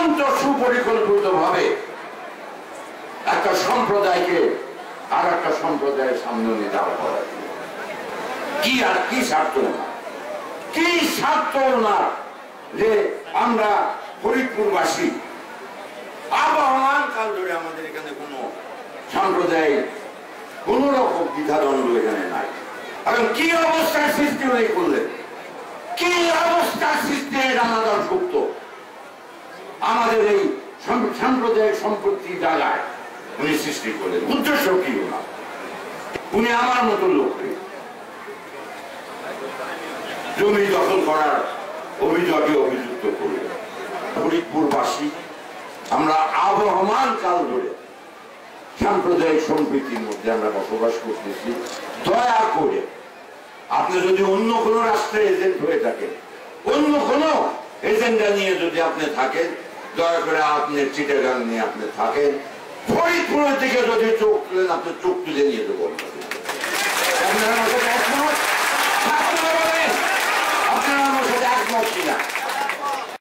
অত্যন্ত সুপরিকল্পিত ভাবে একটা সম্প্রদায়কে আর একটা সম্প্রদায়ের সামনে নিয়ে দাঁড় করা, কি আর কি স্বার্থ না, কি স্বার্থ না যে আমরা ফরিদপুরবাসী আবহমান কাল ধরে আমাদের এখানে কোনো সাম্প্রদায়িক কোন রকম দ্বিধাদ্বন্দ্ব এখানে নাই। এখন কি অবস্থার সৃষ্টি হয়ে করলেন, কি অবস্থার সৃষ্টি দানাদার সুপ্ত আমাদের এই সাম্প্রদায়িক সম্পত্তি জায়গায় উনি সৃষ্টি করলেন। উদ্দেশ্য কি না, উনি আমার মতো লোককে জমি দখল করার অভিযোগে অভিযুক্ত করলেন। ফরিদপুরবাসী আমরা আবহমান কাল ধরে সাম্প্রদায়িক সম্প্রীতির মধ্যে আমরা বসবাস করতেছি। দয়া করে আপনি যদি অন্য কোনো রাষ্ট্রের এজেন্ট হয়ে থাকেন, অন্য কোনো এজেন্ডা নিয়ে যদি আপনি থাকেন, দয়া করে আপনি চিটাগাং নিয়ে আপনি থাকেন, ফরিদপুরের দিকে যদি চোখ তুলেন আপনি চোখ তুলে নিয়ে দেবো। আপনারা আমার সাথে একমত কিনা?